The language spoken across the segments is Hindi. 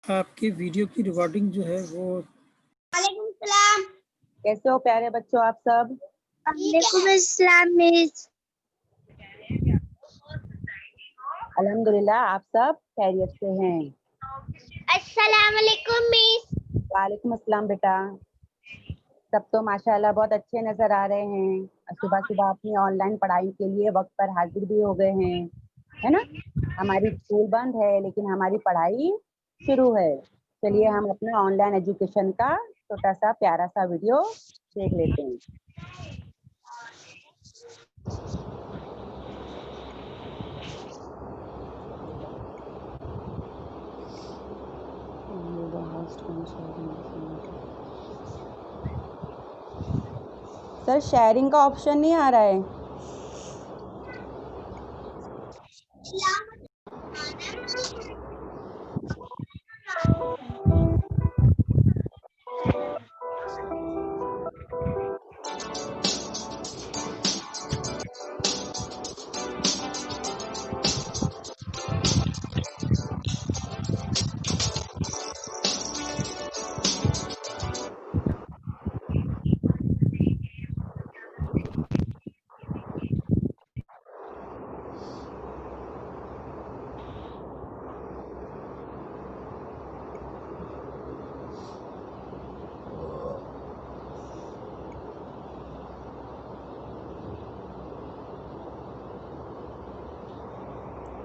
आपकी वीडियो की रिकॉर्डिंग जो है वो वालेकुम सलाम। कैसे हो प्यारे बच्चों आप सब? वालेकुम अस्सलाम मिस। अल्हम्दुलिल्लाह आप सब खैरियत से हैं। अस्सलाम वालेकुम मिस। वालेकुम अस्सलाम बेटा। सब तो माशाल्लाह बहुत अच्छे नजर आ रहे हैं और सुबह सुबह अपनी ऑनलाइन पढ़ाई के लिए वक्त पर हाजिर भी हो गए हैं, है ना? हमारी स्कूल बंद है लेकिन हमारी पढ़ाई शुरू है। चलिए हम अपना ऑनलाइन एजुकेशन का छोटा सा प्यारा सा वीडियो देख लेते हैं। सर शेयरिंग का ऑप्शन नहीं आ रहा है।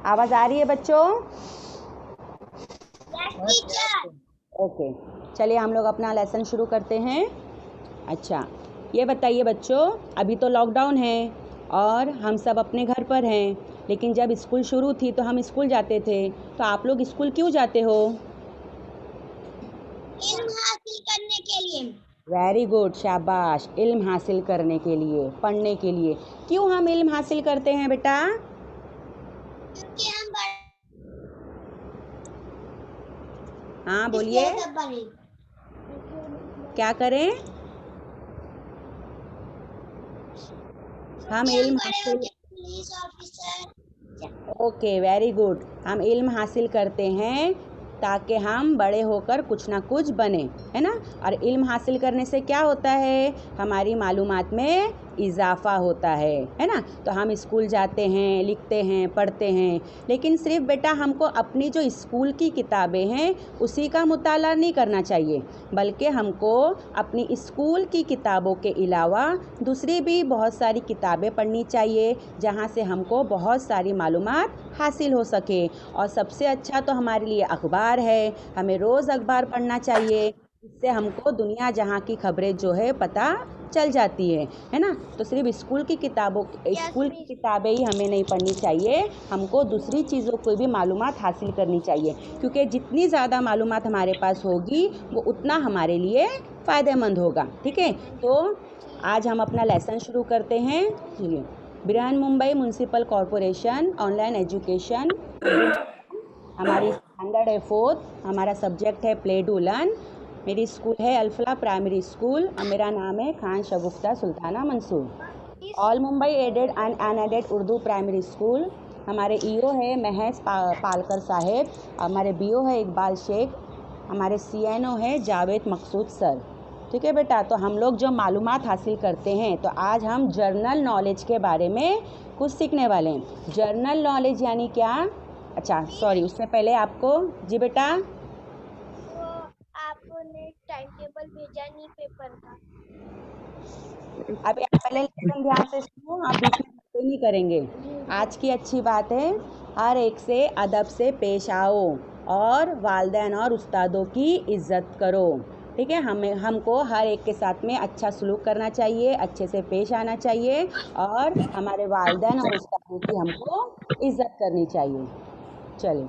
आवाज आ रही है बच्चों? ओके, चलिए हम लोग अपना लेसन शुरू करते हैं। अच्छा, ये बताइए बच्चों, अभी तो लॉकडाउन है और हम सब अपने घर पर हैं, लेकिन जब स्कूल शुरू थी तो हम स्कूल जाते थे। तो आप लोग स्कूल क्यों जाते हो? इल्म हासिल करने के लिए। वेरी गुड, शाबाश। इल्म हासिल करने के लिए, पढ़ने के लिए। क्यों हम इल्म हासिल करते हैं बेटा? क्योंकि हम हाँ बोलिए, बने। क्या करें? हम क्योंकि इल्म बड़े हासिल होके police officer. Okay, very good. हम इल्म हासिल करते हैं ताकि हम बड़े होकर कुछ ना कुछ बने, है ना? और इल्म हासिल करने से क्या होता है? हमारी मालूमात में इजाफ़ा होता है ना? तो हम स्कूल जाते हैं, लिखते हैं, पढ़ते हैं, लेकिन सिर्फ बेटा हमको अपनी जो स्कूल की किताबें हैं उसी का मुताला नहीं करना चाहिए, बल्कि हमको अपनी स्कूल की किताबों के अलावा दूसरी भी बहुत सारी किताबें पढ़नी चाहिए, जहाँ से हमको बहुत सारी मालूमात हासिल हो सके। और सबसे अच्छा तो हमारे लिए अखबार है, हमें रोज़ अखबार पढ़ना चाहिए, इससे हमको दुनिया जहाँ की खबरें जो है पता चल जाती है ना? तो सिर्फ स्कूल की किताबें ही हमें नहीं पढ़नी चाहिए, हमको दूसरी चीज़ों को भी मालूमात हासिल करनी चाहिए, क्योंकि जितनी ज़्यादा मालूमात हमारे पास होगी वो उतना हमारे लिए फ़ायदेमंद होगा। ठीक है, तो आज हम अपना लेसन शुरू करते हैं। चलिए, Brihanmumbai municipal corporation online education, हमारी स्टैंडर्ड है 4th, हमारा सब्जेक्ट है प्ले डू लर्न। मेरी स्कूल है अल्फला प्राइमरी स्कूल और मेरा नाम है Khan Shagufta Sultana Mansoor. All Mumbai aided and unaided Urdu primary school, हमारे ईओ है महेश पालकर साहेब, हमारे बीओ है इकबाल शेख, हमारे सीएनओ है जावेद मकसूद सर। ठीक है बेटा, तो हम लोग जो मालूमात हासिल करते हैं, तो आज हम जर्नल नॉलेज के बारे में कुछ सीखने वाले हैं। जर्नल नॉलेज यानी क्या? अच्छा सॉरी, उससे पहले आपको, जी बेटा, वो आपने टाइम टेबल भेजा नहीं पेपर का। अभी आप पहले लेसन ध्यान से सुनो, आप बीच में बातें नहीं करेंगे। आज की अच्छी बात है, हर एक से अदब से पेश आओ और वालिदैन और उस्तादों की इज़्ज़त करो। ठीक है, हमको हर एक के साथ में अच्छा सलूक करना चाहिए, अच्छे से पेश आना चाहिए और हमारे वालिदैन और उस्तादों की हमको इज़्ज़त करनी चाहिए। चलिए,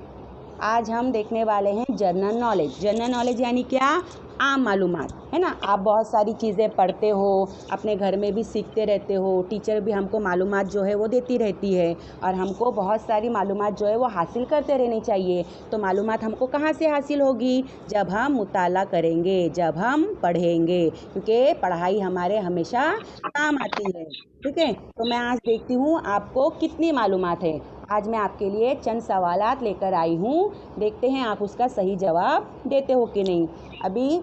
आज हम देखने वाले हैं जनरल नॉलेज। जनरल नॉलेज यानी क्या? आम मालूमात, है ना? आप बहुत सारी चीज़ें पढ़ते हो, अपने घर में भी सीखते रहते हो, टीचर भी हमको मालूमात जो है वो देती रहती है और हमको बहुत सारी मालूमात जो है वो हासिल करते रहनी चाहिए। तो मालूमात हमको कहाँ से हासिल होगी? जब हम मुताला करेंगे, जब हम पढ़ेंगे, क्योंकि पढ़ाई हमारे हमेशा काम आती है। ठीक है, तो मैं आज देखती हूँ आपको कितनी मालूमात है। आज मैं आपके लिए चंद सवालात लेकर आई हूँ, देखते हैं आप उसका सही जवाब देते हो कि नहीं। अभी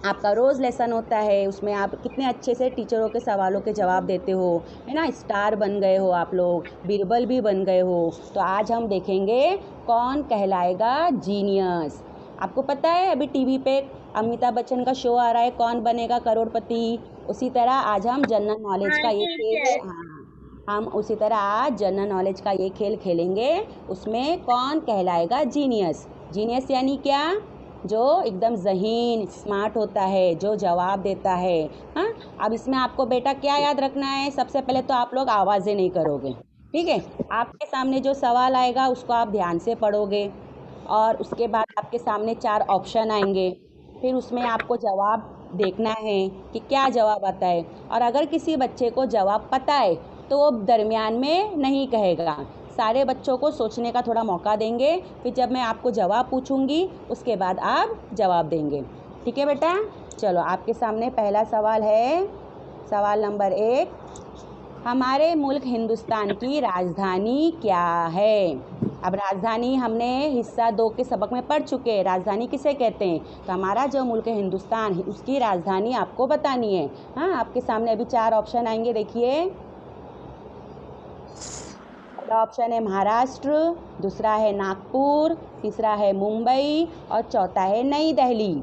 आपका रोज़ लेसन होता है, उसमें आप कितने अच्छे से टीचरों के सवालों के जवाब देते हो, है ना। स्टार बन गए हो आप लोग, बीरबल भी बन गए हो। तो आज हम देखेंगे कौन कहलाएगा जीनियस। आपको पता है अभी टीवी पे अमिताभ बच्चन का शो आ रहा है, कौन बनेगा करोड़पति। उसी तरह आज हम जनरल नॉलेज का ये खेल हम उसी तरह आज जनरल नॉलेज का ये खेल खेलेंगे। उसमें कौन कहलाएगा जीनियस। जीनियस यानी क्या? जो एकदम ज़हीन स्मार्ट होता है, जो जवाब देता है। हाँ, अब इसमें आपको बेटा क्या याद रखना है, सबसे पहले तो आप लोग आवाज़ें नहीं करोगे, ठीक है। आपके सामने जो सवाल आएगा उसको आप ध्यान से पढ़ोगे और उसके बाद आपके सामने 4 ऑप्शन आएंगे, फिर उसमें आपको जवाब देखना है कि क्या जवाब आता है। और अगर किसी बच्चे को जवाब पता है तो वो दरमियान में नहीं कहेगा, सारे बच्चों को सोचने का थोड़ा मौका देंगे, फिर जब मैं आपको जवाब पूछूंगी उसके बाद आप जवाब देंगे, ठीक है बेटा। चलो आपके सामने पहला सवाल है, सवाल नंबर 1, हमारे मुल्क हिंदुस्तान की राजधानी क्या है। अब राजधानी हमने हिस्सा 2 के सबक में पढ़ चुके हैं, राजधानी किसे कहते हैं। तो हमारा जो मुल्क है हिंदुस्तान, उसकी राजधानी आपको बतानी है। हाँ, आपके सामने अभी 4 ऑप्शन आएंगे, देखिए। पहला ऑप्शन है महाराष्ट्र, दूसरा है नागपुर, तीसरा है मुंबई और चौथा है नई दिल्ली।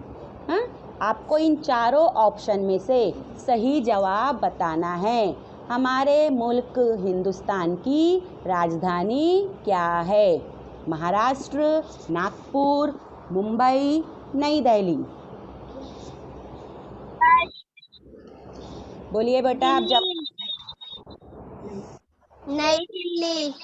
हाँ, आपको इन चारों ऑप्शन में से सही जवाब बताना है। हमारे मुल्क हिंदुस्तान की राजधानी क्या है? महाराष्ट्र, नागपुर, मुंबई, नई दिल्ली। बोलिए बेटा आप जब। नई दिल्ली।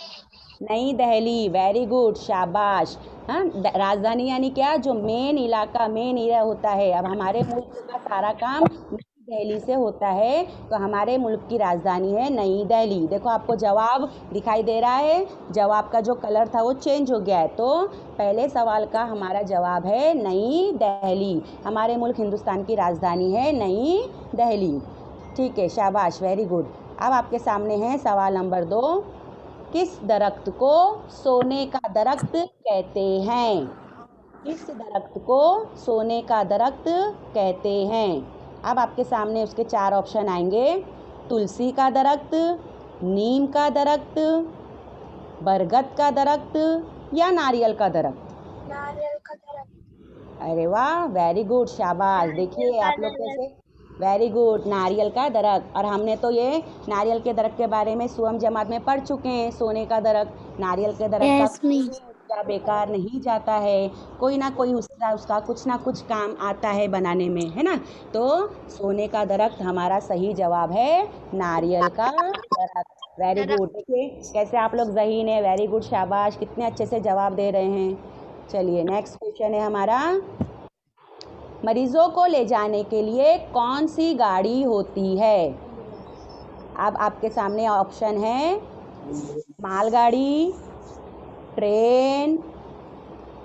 नई दिल्ली, वेरी गुड, शाबाश। हाँ, राजधानी यानी क्या? जो मेन इलाका, मेन एरिया होता है। अब हमारे मुल्क का सारा काम नई दिल्ली से होता है, तो हमारे मुल्क की राजधानी है नई दिल्ली। देखो आपको जवाब दिखाई दे रहा है, जवाब का जो कलर था वो चेंज हो गया है। तो पहले सवाल का हमारा जवाब है नई दिल्ली। हमारे मुल्क हिंदुस्तान की राजधानी है नई दिल्ली, ठीक है, शाबाश, वेरी गुड। अब आपके सामने है सवाल नंबर 2, किस दरख्त को सोने का दरख्त कहते हैं? किस दरख्त को सोने का दरख्त कहते हैं? अब आपके सामने उसके 4 ऑप्शन आएंगे, तुलसी का दरख्त, नीम का दरख्त, बरगद का दरख्त या नारियल का दरख्त। नारियल का दरख्त। अरे वाह, वेरी गुड, शाबाश। देखिए आप लोग कैसे, वेरी गुड, नारियल का दरख्त। और हमने तो ये नारियल के दरख्त के बारे में सुअम जमात में पढ़ चुके हैं। सोने का दरख्त, नारियल के दरख्त का कोई भी हिस्सा बेकार नहीं जाता है, कोई ना कोई उसका कुछ ना कुछ काम आता है बनाने में, है ना। तो सोने का दरख्त हमारा सही जवाब है, नारियल का दरख्त। Very good. देखिए कैसे आप लोग ज़हीन है, वेरी गुड, शाबाश, कितने अच्छे से जवाब दे रहे हैं। चलिए नेक्स्ट क्वेश्चन है हमारा, मरीजों को ले जाने के लिए कौन सी गाड़ी होती है? अब आपके सामने ऑप्शन है, मालगाड़ी, train,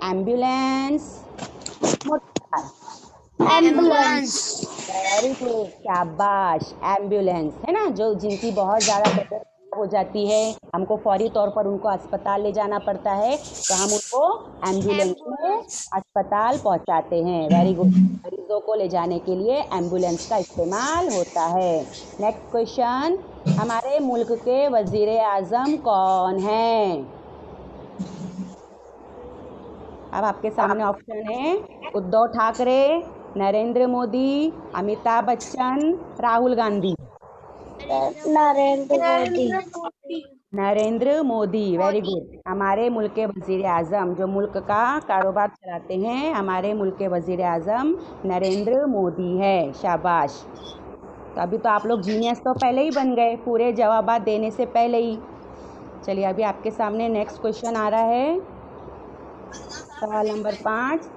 ambulance, motor. Ambulance. Very good, शाबाश, एम्बुलेंस, है ना, जो जिनकी बहुत ज़्यादा तबीयत खराब हो जाती है, हमको फौरी तौर पर उनको अस्पताल ले जाना पड़ता है, तो हम उनको एम्बुलेंस में अस्पताल पहुंचाते हैं। वेरी गुड, मरीजों को ले जाने के लिए एम्बुलेंस का इस्तेमाल होता है। नेक्स्ट क्वेश्चन, हमारे मुल्क के वजीर आज़म कौन हैं? अब आपके सामने ऑप्शन है, उद्धव ठाकरे, नरेंद्र मोदी, अमिताभ बच्चन, राहुल गांधी। नरेंद्र मोदी। Narendra Modi, very good. हमारे मुल्क के वजीर आज़म, जो मुल्क का कारोबार चलाते हैं, हमारे मुल्क के वजीर आज़म नरेंद्र मोदी है, शाबाश। तो अभी तो आप लोग जीनियस तो पहले ही बन गए, पूरे जवाब देने से पहले ही। चलिए अभी आपके सामने नेक्स्ट क्वेश्चन आ रहा है, सवाल नंबर 5,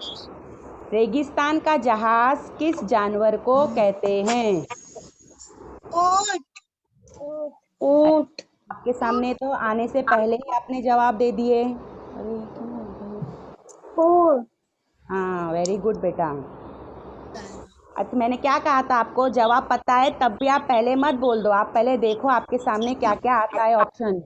रेगिस्तान का जहाज किस जानवर को कहते हैं? ऊंट। आपके सामने तो आने से पहले ही आपने जवाब दे दिए। हाँ, वेरी गुड बेटा। अच्छा, मैंने क्या कहा था आपको, जवाब पता है तब भी आप पहले मत बोल दो, आप पहले देखो आपके सामने क्या क्या आता है ऑप्शन।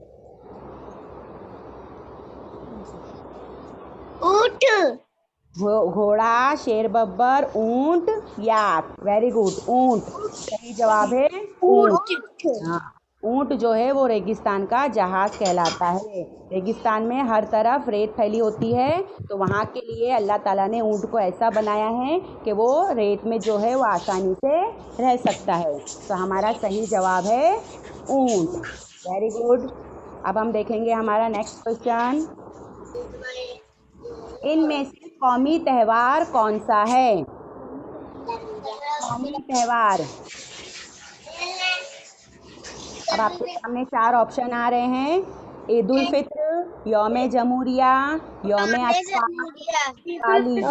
घोड़ा, शेर, बब्बर, ऊंट, याक। वेरी गुड, ऊंट सही जवाब है। ऊंट। हाँ, ऊंट जो है वो रेगिस्तान का जहाज कहलाता है। रेगिस्तान में हर तरफ रेत फैली होती है, तो वहाँ के लिए अल्लाह ताला ने ऊंट को ऐसा बनाया है कि वो रेत में जो है वो आसानी से रह सकता है। तो हमारा सही जवाब है ऊंट। Very good. अब हम देखेंगे हमारा नेक्स्ट क्वेश्चन। इनमें से कौमी त्योहार कौन सा है? कौमी त्योहार। अब आपके सामने 4 ऑप्शन आ रहे हैं। ईद उल फित्र, यौम जमहूरिया, यौम अशफा, दिवाली।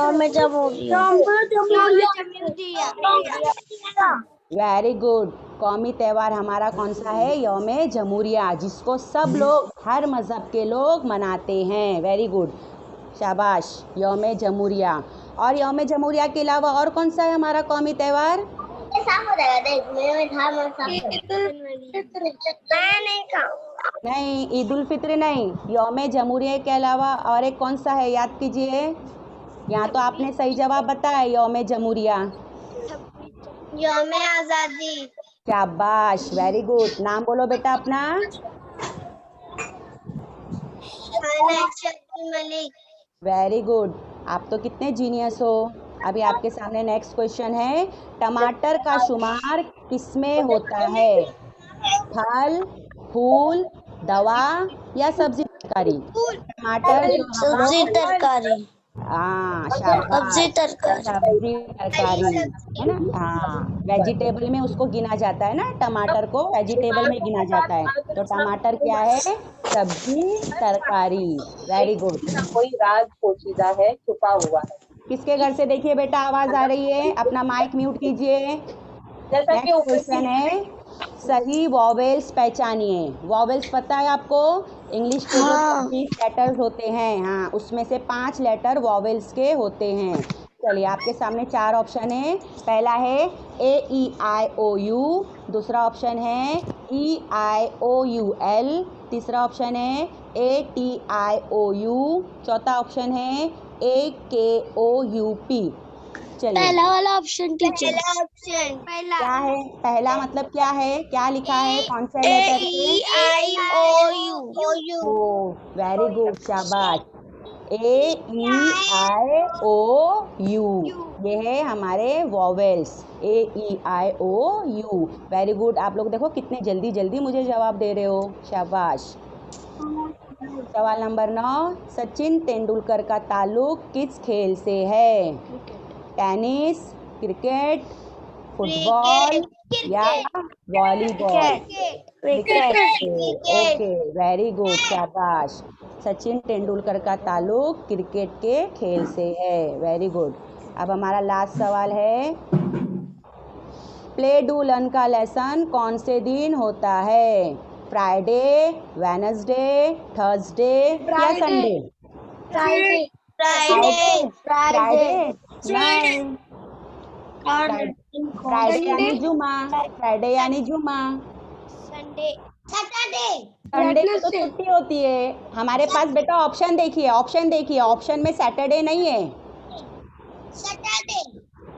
Very good. कौमी त्यौहार हमारा कौन सा है? यौम जमहूरिया, जिसको सब लोग, हर मज़हब के लोग मनाते हैं। वेरी गुड, शाबाश। यौम जमहूरिया। और यौम जमहूरिया के अलावा और कौन सा है हमारा कौमी त्यौहार? नहीं, ईद उल फित्र नहीं। यौम जमहूरिया के अलावा और एक कौन सा है, याद कीजिए। यहाँ तो आपने सही जवाब बताया, यौम जमहूरिया। यौम आजादी। शाबाश, वेरी गुड। नाम बोलो बेटा अपना। मलिक। Very good. आप तो कितने जीनियस हो। अभी आपके सामने नेक्स्ट क्वेश्चन है। टमाटर का शुमार किसमें होता है? फल, फूल, दवा या सब्जी तरकारी? टमाटर जो हम लोग, तरकारी। हाँ शाबाश, सब्जी तरकारी है ना। हाँ, वेजिटेबल में उसको गिना जाता है ना, टमाटर को वेजिटेबल में गिना जाता है। तो टमाटर क्या है? सब्जी तरकारी। Very good. कोई राज पोशीदा है, छुपा हुआ है। किसके घर से देखिए बेटा आवाज आ रही है? अपना माइक म्यूट कीजिए। जैसा कि नेक्स्ट ऊपर क्वेश्चन है, सही वॉवेल्स पहचानिए। वॉवेल्स पता है आपको? इंग्लिश के जो 26 लेटर्स होते हैं, हाँ, उसमें से 5 लेटर वॉवेल्स के होते हैं। चलिए, आपके सामने 4 ऑप्शन है। पहला है AEIOU, दूसरा ऑप्शन है EIOUL, तीसरा ऑप्शन है ATIOU, चौथा ऑप्शन है AKOUP। चलिए, पहला वाला ऑप्शन टीचर। पहला ऑप्शन। क्या है पहला? मतलब क्या है? क्या लिखा है? कौन से लेटर से? AEIOU। ओ, वेरी गुड, शाबाश। AEIOU, ये है हमारे वॉवेल्स। AEIOU। Very good. आप लोग देखो कितने जल्दी जल्दी मुझे जवाब दे रहे हो, शाबाश। सवाल नंबर 9, सचिन तेंदुलकर का ताल्लुक किस खेल से है? टेनिस, क्रिकेट, फुटबॉल या वॉलीबॉल? क्रिकेट से। ओके, वेरी गुड, शाबाश। सचिन तेंदुलकर का ताल्लुक क्रिकेट के खेल से है। Very good. अब हमारा लास्ट सवाल है, प्ले डू लर्न का लेसन कौन से दिन होता है? फ्राइडे, वेनसडे, थर्सडे या संडे? फ्राइडे। फ्राइडे। फ्राइडे नहीं, फ्राइडे यानी जुमा। फ्राइडे यानी जुमा। संडे। सैटरडे। संडे को तो छुट्टी होती है। हमारे पास बेटा ऑप्शन देखिए, ऑप्शन देखिए, ऑप्शन में सैटरडे नहीं है। सैटरडे।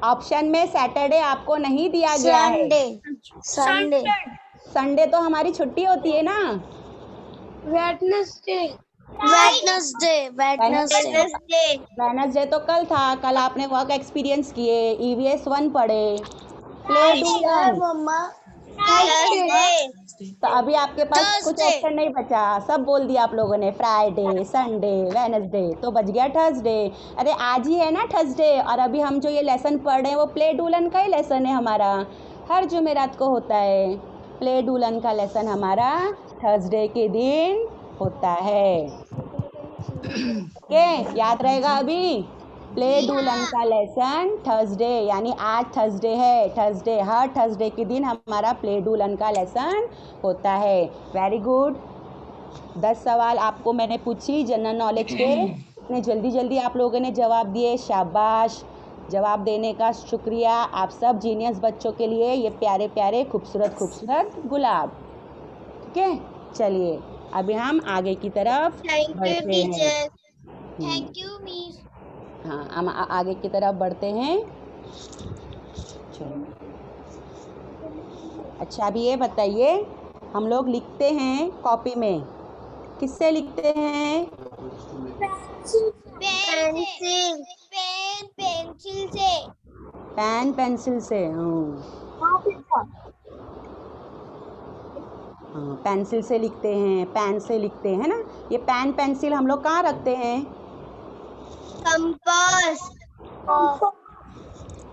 ऑप्शन में सैटरडे आपको नहीं दिया गया है। संडे। संडे तो हमारी छुट्टी होती है ना। वेडनेसडे। वेडनेसडे। वेडनेसडे। वेडनेसडे तो कल था। कल आपने वर्क एक्सपीरियंस किए, EVS 1 पढ़े। Play do learn. मम्मा। तो अभी आपके पास कुछ ऑप्शन नहीं बचा, सब बोल दिया आप लोगों ने। फ्राइडे, संडे, वेनसडे, तो बच गया थर्सडे। अरे आज ही है ना थर्सडे, और अभी हम जो ये लेसन पढ़ रहे हैं वो प्ले डूलन का ही लेसन है हमारा। हर जुमेरात को होता है। प्ले डूलन का लेसन हमारा थर्सडे के दिन होता है। ओके, याद रहेगा अभी। प्ले डूलन का लेसन थर्सडे, यानी आज थर्सडे है। थर्सडे, हर थर्सडे के दिन हमारा प्ले डूलन का लेसन होता है। Very good. 10 सवाल आपको मैंने पूछी जनरल नॉलेज के, इतने जल्दी जल्दी आप लोगों ने जवाब दिए, शाबाश। जवाब देने का शुक्रिया आप सब जीनियस बच्चों के लिए। ये प्यारे प्यारे खूबसूरत खूबसूरत गुलाब। ठीक है, चलिए अभी हम आगे की तरफ थैंक यू बढ़ते हैं। टीचर। Thank you miss. हाँ, हम आगे की तरफ बढ़ते हैं। चलो, अच्छा अभी ये बताइए, हम लोग लिखते हैं कॉपी में, किससे लिखते हैं? पेंसिल पेंसिल से। पेन पेंसिल से। हाँ, पेंसिल से लिखते हैं, पेन से लिखते हैं, है ना। ये पेन पेंसिल हम लोग कहाँ रखते हैं? कंपास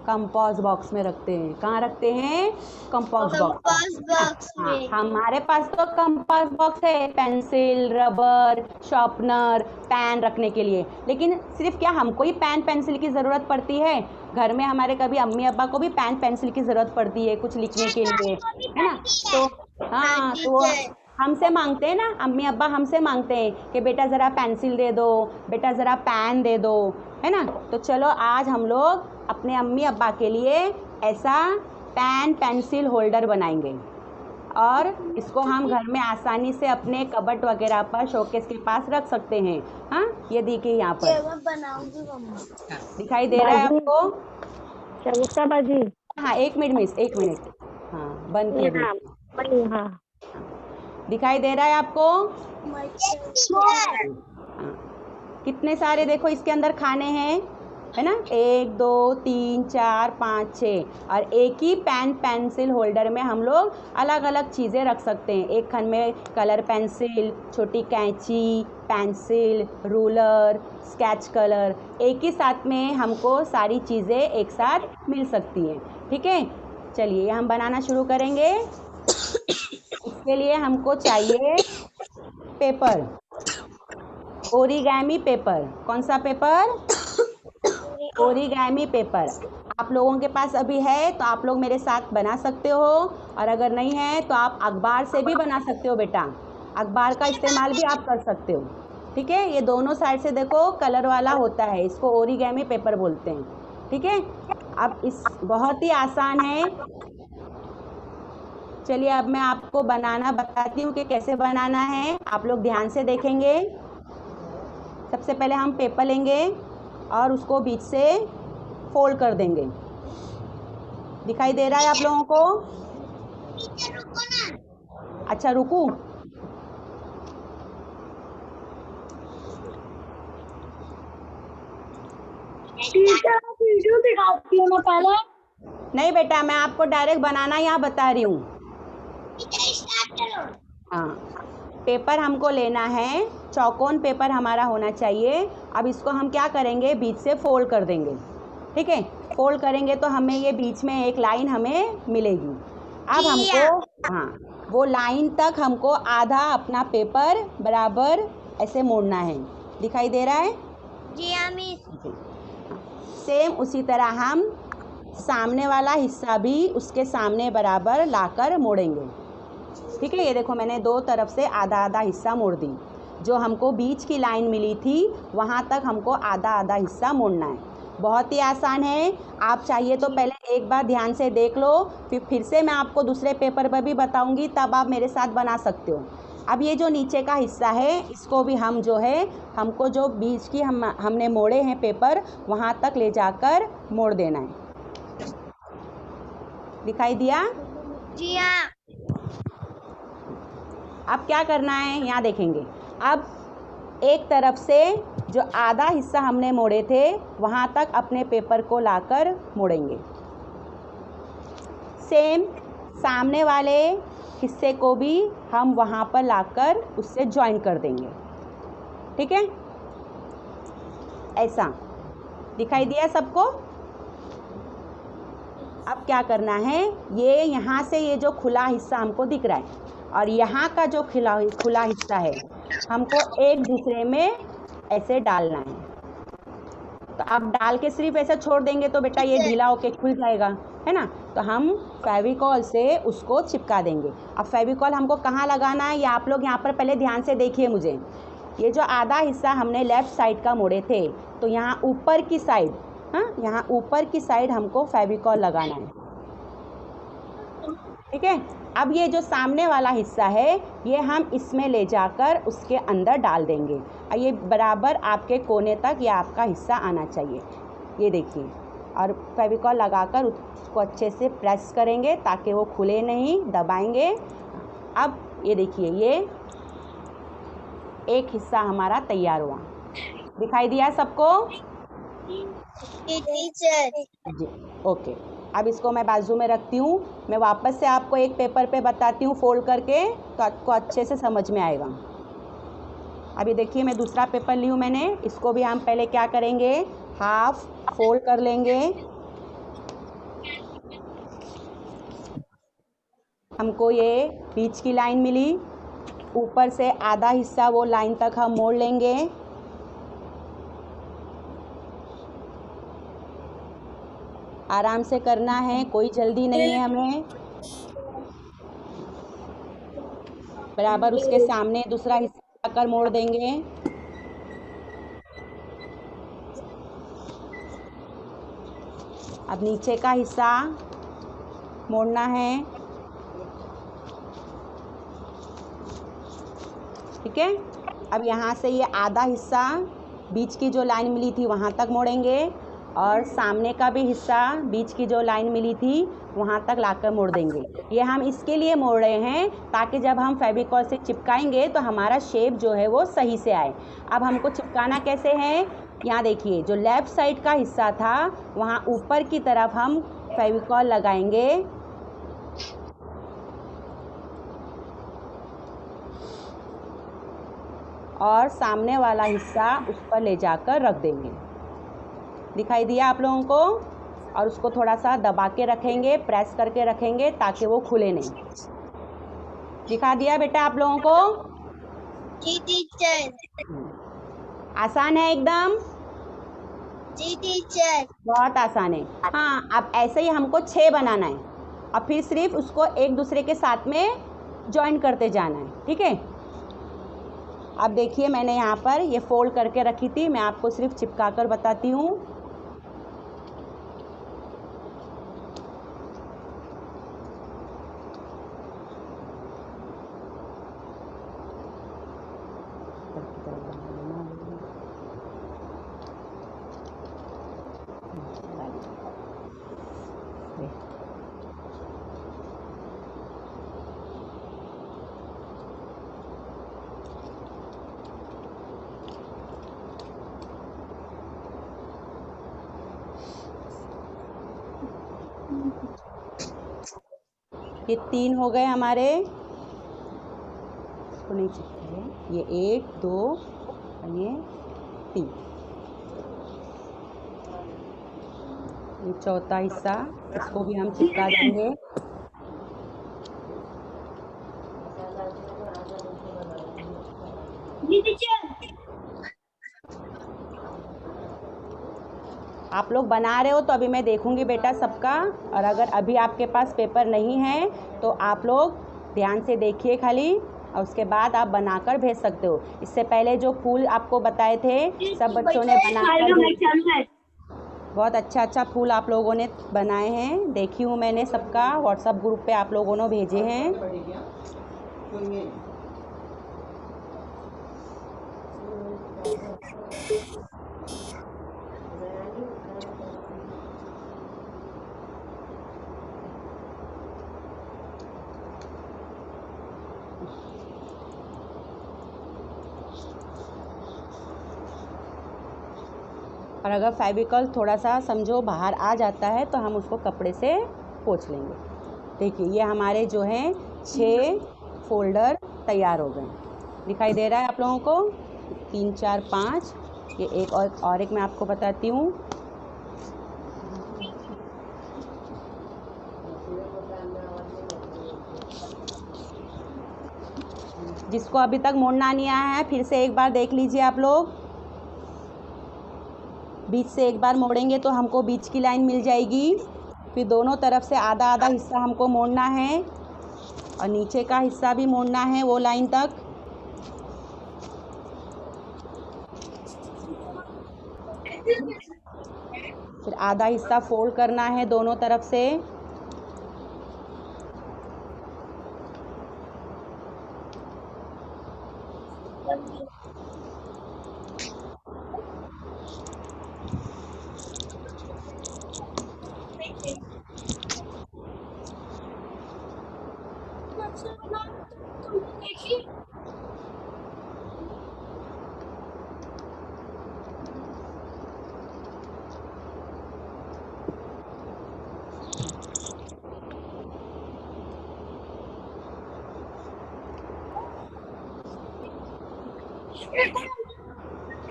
कंपास बॉक्स में रखते हैं। कहाँ रखते हैं? Compass box. कंपास बॉक्स हाँ, में। हमारे पास तो कंपास बॉक्स है, पेंसिल, रबर, शार्पनर, पेन रखने के लिए। लेकिन सिर्फ क्या हमको ही पेन पेंसिल की ज़रूरत पड़ती है? घर में हमारे कभी अम्मी अब्बा को भी पेन पेंसिल की ज़रूरत पड़ती है कुछ लिखने के लिए, है ना। तो हाँ, तो वो हमसे मांगते हैं ना, अम्मी अब्बा हमसे मांगते हैं कि बेटा ज़रा पेंसिल दे दो, बेटा ज़रा पेन दे दो, है ना। तो चलो आज हम लोग अपने अम्मी अब्बा के लिए ऐसा पेन पेंसिल होल्डर बनाएंगे और इसको हम घर में आसानी से अपने कबर्ड वगैरह पर, शोकेस के पास रख सकते हैं। हाँ, ये देखिए यहाँ पर मैं बनाऊंगी मम्मा। दिखाई दे रहा है आपको? चबुक्का बाजी। हाँ, 1 मिनट मिस, 1 मिनट। हाँ, बंद कर हाँ, दीजिए। हाँ। दिखाई दे रहा है आपको? हाँ। हाँ, कितने सारे देखो इसके अंदर खाने हैं, है ना। 1 2 3 4 5 6 और एक ही पेन पेंसिल होल्डर में हम लोग अलग अलग चीज़ें रख सकते हैं। एक खन में कलर पेंसिल, छोटी कैंची, पेंसिल, रूलर, स्केच कलर, एक ही साथ में हमको सारी चीज़ें एक साथ मिल सकती हैं। ठीक है, चलिए हम बनाना शुरू करेंगे। इसके लिए हमको चाहिए पेपर, ओरिगैमी पेपर। कौन सा पेपर? ओरिगैमी पेपर। आप लोगों के पास अभी है तो आप लोग मेरे साथ बना सकते हो, और अगर नहीं है तो आप अखबार से भी बना सकते हो बेटा, अखबार का इस्तेमाल भी आप कर सकते हो। ठीक है, ये दोनों साइड से देखो कलर वाला होता है, इसको ओरिगैमी पेपर बोलते हैं। ठीक है, अब इस बहुत ही आसान है। चलिए अब मैं आपको बनाना बताती हूँ कि कैसे बनाना है, आप लोग ध्यान से देखेंगे। सबसे पहले हम पेपर लेंगे और उसको बीच से फोल्ड कर देंगे। दिखाई दे रहा है आप लोगों को? अच्छा रुकूं? वीडियो दिखाती हूँ ना पहले। नहीं बेटा, मैं आपको डायरेक्ट बनाना यहाँ बता रही हूँ। हाँ, पेपर हमको लेना है, चौकोन पेपर हमारा होना चाहिए। अब इसको हम क्या करेंगे, बीच से फोल्ड कर देंगे। ठीक है, फोल्ड करेंगे तो हमें ये बीच में एक लाइन हमें मिलेगी। अब हमको हाँ, वो लाइन तक हमको आधा अपना पेपर बराबर ऐसे मोड़ना है। दिखाई दे रहा है? जी हाँ मिस। सेम उसी तरह हम सामने वाला हिस्सा भी उसके सामने बराबर लाकर मोड़ेंगे। ठीक है, ये देखो मैंने दो तरफ से आधा आधा हिस्सा मोड़ दी। जो हमको बीच की लाइन मिली थी वहाँ तक हमको आधा आधा हिस्सा मोड़ना है। बहुत ही आसान है, आप चाहिए तो पहले एक बार ध्यान से देख लो, फिर से मैं आपको दूसरे पेपर पर भी बताऊंगी, तब आप मेरे साथ बना सकते हो। अब ये जो नीचे का हिस्सा है इसको भी हम जो है, हमको जो बीच की हमने मोड़े हैं पेपर वहाँ तक ले जाकर मोड़ देना है। दिखाई दिया? जी हाँ। अब क्या करना है यहाँ देखेंगे। अब एक तरफ से जो आधा हिस्सा हमने मोड़े थे वहाँ तक अपने पेपर को लाकर मोड़ेंगे। सेम सामने वाले हिस्से को भी हम वहाँ पर लाकर उससे ज्वाइन कर देंगे। ठीक है, ऐसा दिखाई दिया सबको? अब क्या करना है, ये यहाँ से ये जो खुला हिस्सा हमको दिख रहा है और यहाँ का जो खुला हिस्सा है हमको एक दूसरे में ऐसे डालना है। तो अब डाल के सिर्फ ऐसे छोड़ देंगे तो बेटा ये ढीला होके खुल जाएगा, है ना। तो हम फेविकॉल से उसको चिपका देंगे। अब फेविकॉल हमको कहाँ लगाना है ये आप लोग यहाँ पर पहले ध्यान से देखिए मुझे। ये जो आधा हिस्सा हमने लेफ़्ट साइड का मोड़े थे तो यहाँ ऊपर की साइड, हाँ यहाँ ऊपर की साइड हमको फेविकॉल लगाना है। ठीक है। अब ये जो सामने वाला हिस्सा है ये हम इसमें ले जाकर उसके अंदर डाल देंगे और ये बराबर आपके कोने तक ये आपका हिस्सा आना चाहिए। ये देखिए, और फेविकॉल लगाकर उसको अच्छे से प्रेस करेंगे ताकि वो खुले नहीं, दबाएंगे। अब ये देखिए, ये एक हिस्सा हमारा तैयार हुआ। दिखाई दिया सबको? टीचर। जी, ओके। अब इसको मैं बाजू में रखती हूँ। मैं वापस से आपको एक पेपर पे बताती हूँ फोल्ड करके, तो आपको अच्छे से समझ में आएगा। अभी देखिए, मैं दूसरा पेपर ली हूँ मैंने। इसको भी हम पहले क्या करेंगे, हाफ फोल्ड कर लेंगे। हमको ये बीच की लाइन मिली, ऊपर से आधा हिस्सा वो लाइन तक हम मोड़ लेंगे। आराम से करना है, कोई जल्दी नहीं है हमें। बराबर उसके सामने दूसरा हिस्सा आकर मोड़ देंगे। अब नीचे का हिस्सा मोड़ना है, ठीक है। अब यहाँ से ये आधा हिस्सा बीच की जो लाइन मिली थी वहाँ तक मोड़ेंगे और सामने का भी हिस्सा बीच की जो लाइन मिली थी वहाँ तक लाकर मोड़ देंगे। ये हम इसके लिए मोड़ रहे हैं ताकि जब हम फेविकॉल से चिपकाएंगे तो हमारा शेप जो है वो सही से आए। अब हमको चिपकाना कैसे है, यहाँ देखिए, जो लेफ़्ट साइड का हिस्सा था वहाँ ऊपर की तरफ हम फेविकॉल लगाएंगे और सामने वाला हिस्सा उस पर ले जाकर रख देंगे। दिखाई दिया आप लोगों को? और उसको थोड़ा सा दबा के रखेंगे, प्रेस करके रखेंगे ताकि वो खुले नहीं। दिखा दिया बेटा आप लोगों को? जी टीचर। आसान है एकदम? जी टीचर। बहुत आसान है। हाँ, अब ऐसे ही हमको 6 बनाना है और फिर सिर्फ उसको एक दूसरे के साथ में जॉइन करते जाना है, ठीक है। अब देखिए, मैंने यहाँ पर ये फोल्ड करके रखी थी, मैं आपको सिर्फ चिपका कर बताती हूँ। ये 3 हो गए हमारे, इसको नहीं चिपकाए। ये 1 2 और ये 3, ये चौथा हिस्सा, इसको भी हम चिपका देंगे। आप लोग बना रहे हो तो अभी मैं देखूंगी बेटा सबका, और अगर अभी आपके पास पेपर नहीं है तो आप लोग ध्यान से देखिए खाली, और उसके बाद आप बनाकर भेज सकते हो। इससे पहले जो फूल आपको बताए थे सब बच्चों ने बनाकर, बहुत अच्छा फूल आप लोगों ने बनाए हैं, देखी हूँ मैंने सबका, व्हाट्सएप ग्रुप पे आप लोगों ने भेजे हैं। और अगर फेविकॉल थोड़ा सा समझो बाहर आ जाता है तो हम उसको कपड़े से पोंछ लेंगे। देखिए, ये हमारे जो हैं 6 फोल्डर तैयार हो गए। दिखाई दे रहा है आप लोगों को? 3 4 5, ये एक और एक मैं आपको बताती हूँ। जिसको अभी तक मोड़ना नहीं आया है फिर से एक बार देख लीजिए आप लोग। बीच से एक बार मोड़ेंगे तो हमको बीच की लाइन मिल जाएगी। फिर दोनों तरफ से आधा आधा हिस्सा हमको मोड़ना है और नीचे का हिस्सा भी मोड़ना है वो लाइन तक। फिर आधा हिस्सा फोल्ड करना है दोनों तरफ से।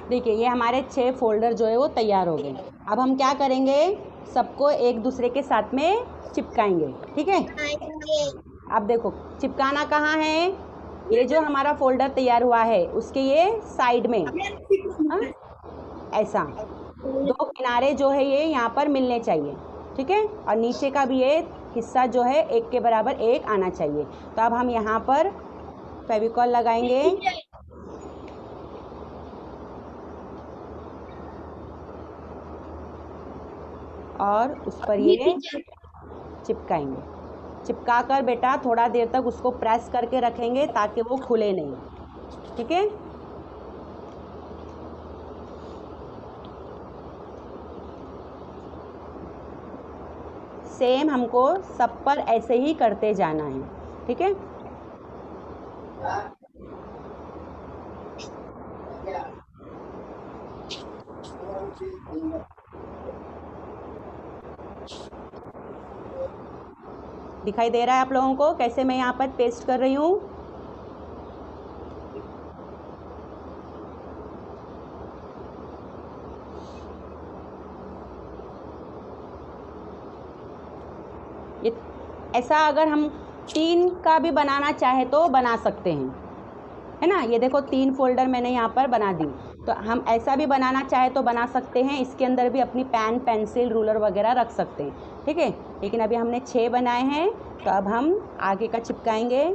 देखिए ये हमारे 6 फोल्डर जो है वो तैयार हो गए। अब हम क्या करेंगे, सबको एक दूसरे के साथ में चिपकाएंगे। ठीक है, अब देखो चिपकाना कहाँ है, ये जो हमारा फोल्डर तैयार हुआ है उसके ये साइड में, हाँ, ऐसा 2 किनारे जो है ये यहाँ पर मिलने चाहिए। ठीक है, और नीचे का भी ये हिस्सा जो है एक के बराबर एक आना चाहिए। तो अब हम यहाँ पर फेविकॉल लगाएंगे और उस पर ये चिपकाएंगे। चिपका कर बेटा थोड़ा देर तक उसको प्रेस करके रखेंगे ताकि वो खुले नहीं। ठीक है, सेम हमको सब पर ऐसे ही करते जाना है। ठीक है, दिखाई दे रहा है आप लोगों को कैसे मैं यहाँ पर पेस्ट कर रही हूँ। ये ऐसा अगर हम 3 का भी बनाना चाहे तो बना सकते हैं, है ना। ये देखो 3 फोल्डर मैंने यहाँ पर बना दी। तो हम ऐसा भी बनाना चाहे तो बना सकते हैं, इसके अंदर भी अपनी पेन पेंसिल रूलर वगैरह रख सकते हैं। ठीक है, लेकिन अभी हमने 6 बनाए हैं तो अब हम आगे का चिपकाएंगे।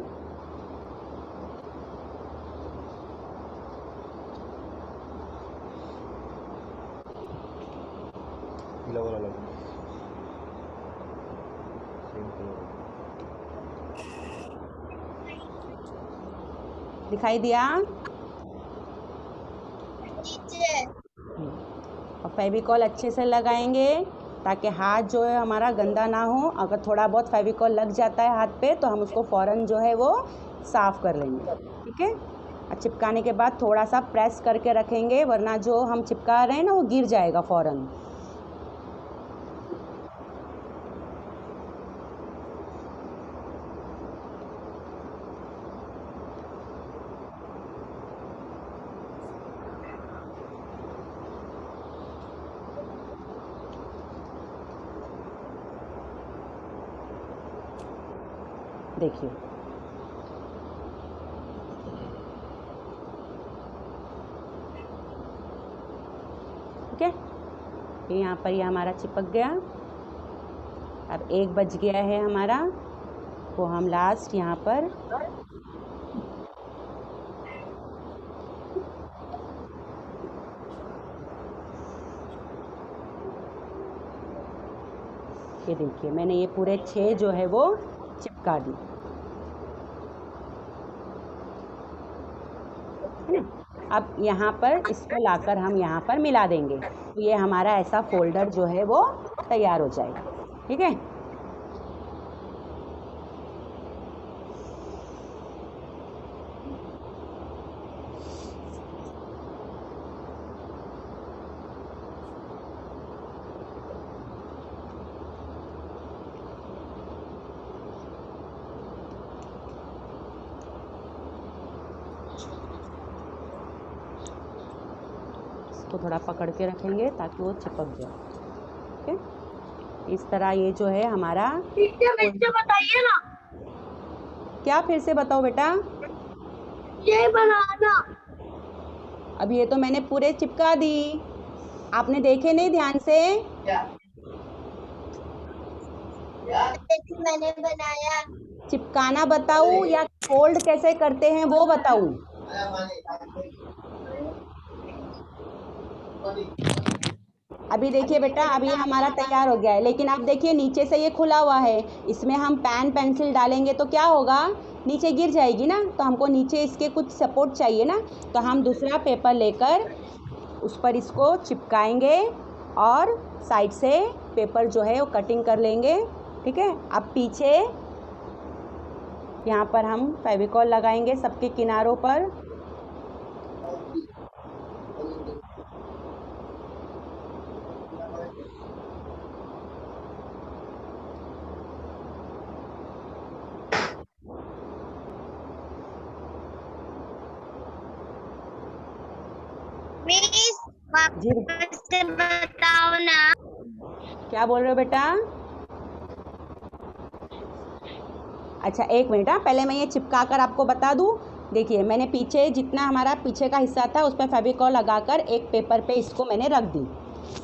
दिखाई दिया, और फेविकॉल अच्छे से लगाएंगे ताकि हाथ जो है हमारा गंदा ना हो। अगर थोड़ा बहुत फेविकॉल लग जाता है हाथ पे तो हम उसको फ़ौरन जो है वो साफ़ कर लेंगे। ठीक है, और चिपकाने के बाद थोड़ा सा प्रेस करके रखेंगे, वरना जो हम चिपका रहे हैं ना वो गिर जाएगा फ़ौरन। देखिए ठीक है, ये यहाँ पर ये हमारा चिपक गया। अब 1 बज गया है हमारा, वो हम लास्ट यहाँ पर ये देखिए मैंने ये पूरे 6 जो है वो चिपका दी। अब यहाँ पर इसको लाकर हम यहाँ पर मिला देंगे तो ये हमारा ऐसा फोल्डर जो है वो तैयार हो जाएगा। ठीक है, इसको थोड़ा पकड़ के रखेंगे ताकि वो चिपक जाए। ठीक है, इस तरह ये जो है हमारा। बताइए ना, क्या फिर से बताओ बेटा? ये बनाना। अब ये तो मैंने पूरे चिपका दी, आपने देखे नहीं ध्यान से? मैंने बनाया। चिपकाना बताऊं या फोल्ड कैसे करते हैं वो बताऊं? अभी देखिए बेटा, अभी ये हमारा तैयार हो गया है, लेकिन अब देखिए नीचे से ये खुला हुआ है, इसमें हम पेन पेंसिल डालेंगे तो क्या होगा, नीचे गिर जाएगी ना। तो हमको नीचे इसके कुछ सपोर्ट चाहिए ना, तो हम दूसरा पेपर लेकर उस पर इसको चिपकाएंगे और साइड से पेपर जो है वो कटिंग कर लेंगे। ठीक है, अब पीछे यहाँ पर हम फेविकॉल लगाएंगे सबके किनारों पर। जी से बताओ ना। क्या बोल रहे हो बेटा? अच्छा एक मिनट, हाँ पहले मैं ये चिपका कर आपको बता दूँ। देखिए मैंने पीछे जितना हमारा पीछे का हिस्सा था उस पर फेविकॉल लगाकर एक पेपर पे इसको मैंने रख दी।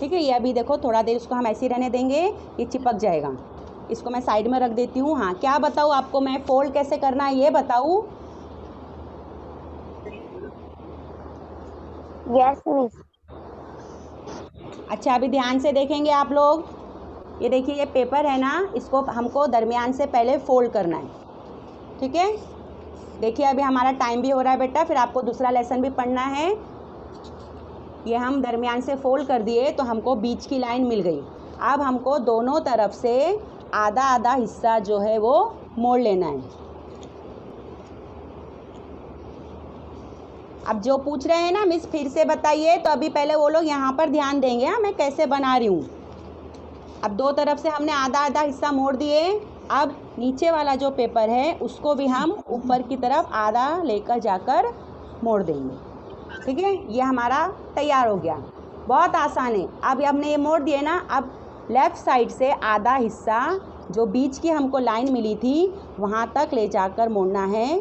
ठीक है, ये अभी देखो थोड़ा देर इसको हम ऐसे ही रहने देंगे, ये चिपक जाएगा। इसको मैं साइड में रख देती हूँ। हाँ क्या बताऊँ आपको, मैं फोल्ड कैसे करना है ये बताऊँ? Yes miss. अच्छा अभी ध्यान से देखेंगे आप लोग। ये देखिए ये पेपर है ना, इसको हमको दरमियान से पहले फोल्ड करना है। ठीक है, देखिए अभी हमारा टाइम भी हो रहा है बेटा, फिर आपको दूसरा लेसन भी पढ़ना है। ये हम दरमियान से फोल्ड कर दिए तो हमको बीच की लाइन मिल गई। अब हमको दोनों तरफ से आधा आधा हिस्सा जो है वो मोड़ लेना है। अब जो पूछ रहे हैं ना मिस फिर से बताइए, तो अभी पहले वो लोग यहाँ पर ध्यान देंगे। हाँ मैं कैसे बना रही हूँ। अब दो तरफ से हमने आधा आधा हिस्सा मोड़ दिए। अब नीचे वाला जो पेपर है उसको भी हम ऊपर की तरफ आधा लेकर जाकर मोड़ देंगे। ठीक है, ये हमारा तैयार हो गया। बहुत आसान है। अब हमने ये मोड़ दिए ना, अब लेफ़्ट साइड से आधा हिस्सा जो बीच की हमको लाइन मिली थी वहाँ तक ले जाकर मोड़ना है,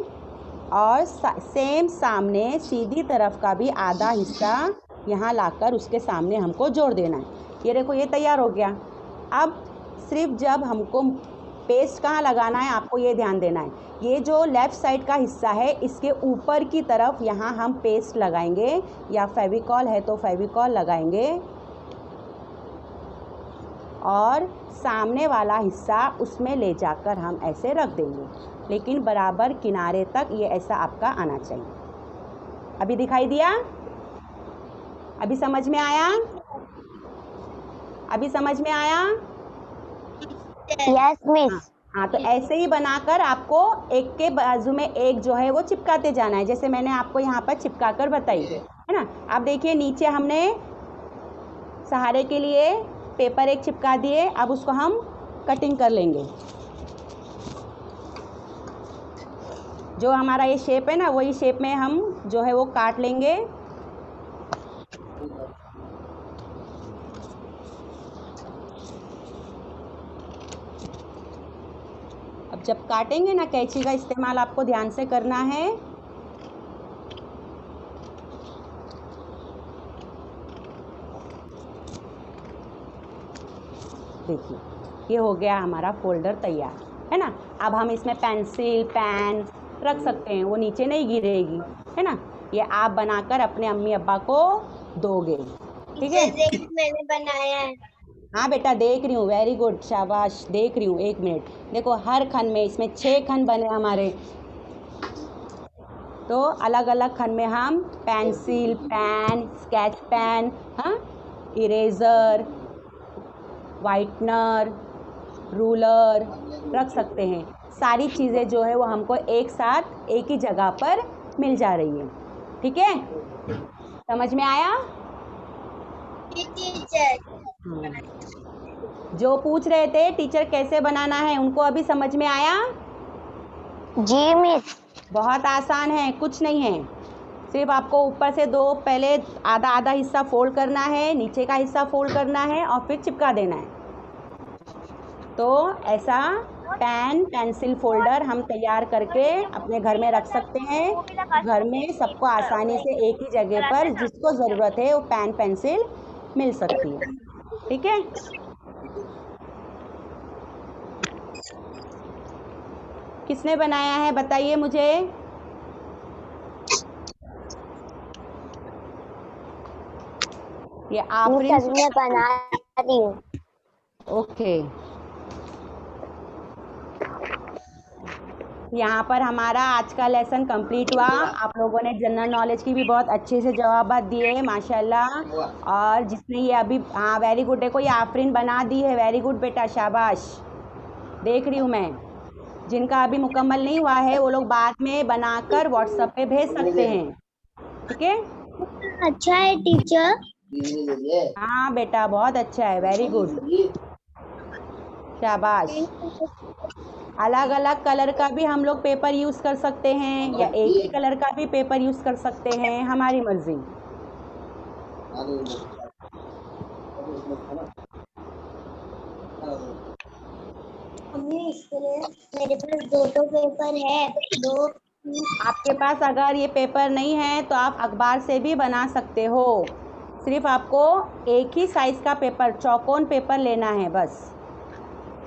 और सेम सामने सीधी तरफ का भी आधा हिस्सा यहाँ लाकर उसके सामने हमको जोड़ देना है। ये देखो ये तैयार हो गया। अब सिर्फ जब हमको पेस्ट कहाँ लगाना है आपको ये ध्यान देना है। ये जो लेफ़्ट साइड का हिस्सा है इसके ऊपर की तरफ यहाँ हम पेस्ट लगाएंगे, या फेविकॉल है तो फेविकॉल लगाएंगे, और सामने वाला हिस्सा उसमें ले जाकर हम ऐसे रख देंगे, लेकिन बराबर किनारे तक ये ऐसा आपका आना चाहिए। अभी दिखाई दिया? अभी समझ में आया? अभी समझ में आया? Yes miss. हाँ तो ऐसे ही बनाकर आपको एक के बाजू में एक जो है वो चिपकाते जाना है, जैसे मैंने आपको यहाँ पर चिपका कर बताई है ना। अब देखिए नीचे हमने सहारे के लिए पेपर एक चिपका दिए, अब उसको हम कटिंग कर लेंगे। जो हमारा ये शेप है ना वही शेप में हम जो है वो काट लेंगे। अब जब काटेंगे ना कैंची का इस्तेमाल आपको ध्यान से करना है। देखिए ये हो गया हमारा फोल्डर तैयार है ना। अब हम इसमें पेंसिल पेन रख सकते हैं, वो नीचे नहीं गिरेगी है ना। ये आप बनाकर अपने अम्मी अब्बा को दोगे। ठीक है, मैंने बनाया है। हाँ बेटा देख रही हूँ, वेरी गुड शाबाश, देख रही हूँ। एक मिनट देखो, हर खन में इसमें 6 खन बने हमारे। तो अलग अलग खन में हम पेंसिल पेन स्केच पेन, हाँ इरेज़र वाइटनर रूलर रख सकते हैं। सारी चीज़ें जो है वो हमको एक साथ एक ही जगह पर मिल जा रही है। ठीक है, समझ में आया? टीचर जो पूछ रहे थे टीचर कैसे बनाना है उनको अभी समझ में आया? जी मिस। बहुत आसान है, कुछ नहीं है। सिर्फ आपको ऊपर से दो पहले आधा आधा हिस्सा फोल्ड करना है, नीचे का हिस्सा फोल्ड करना है और फिर चिपका देना है। तो ऐसा पेन पेंसिल फोल्डर हम तैयार करके अपने घर में रख सकते हैं। घर में सबको आसानी से एक ही जगह पर जिसको ज़रूरत है वो पेन पेंसिल मिल सकती है। ठीक है, किसने बनाया है बताइए मुझे। ये आफरीन मैं बना रही हूँ। ओके, यहाँ पर हमारा आज का लेसन कंप्लीट हुआ। आप लोगों ने जनरल नॉलेज की भी बहुत अच्छे से जवाब दिए माशाल्लाह। और जिसने ये अभी, हाँ वेरी गुड, देखो ये आफरीन बना दी है, वेरी गुड बेटा शाबाश, देख रही हूँ मैं। जिनका अभी मुकम्मल नहीं हुआ है वो लोग बाद में बनाकर व्हाट्सएप पे भेज सकते हैं। ठीक है, अच्छा है टीचर। हाँ बेटा बहुत अच्छा है, वेरी गुड शाबाश। अलग अलग कलर का भी हम लोग पेपर यूज़ कर सकते हैं या एक ही कलर का भी पेपर यूज़ कर सकते हैं, हमारी मर्जी। मम्मी इसके लिए मेरे पास दो पेपर है, दो। आपके पास अगर ये पेपर नहीं है तो आप अखबार से भी बना सकते हो। सिर्फ आपको एक ही साइज़ का पेपर, चौकोन पेपर लेना है बस।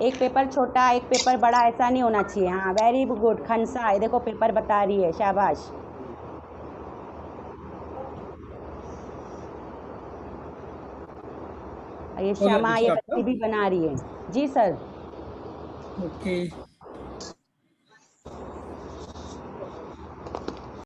एक पेपर छोटा, एक पेपर बड़ा, ऐसा नहीं होना चाहिए। हाँ, वेरी गुड खनसा, ये देखो पेपर बता रही है, शाबाश। ये बोलो शमा, ये दूसरा बच्ची आपका। भी बना रही है। जी सर। ओके।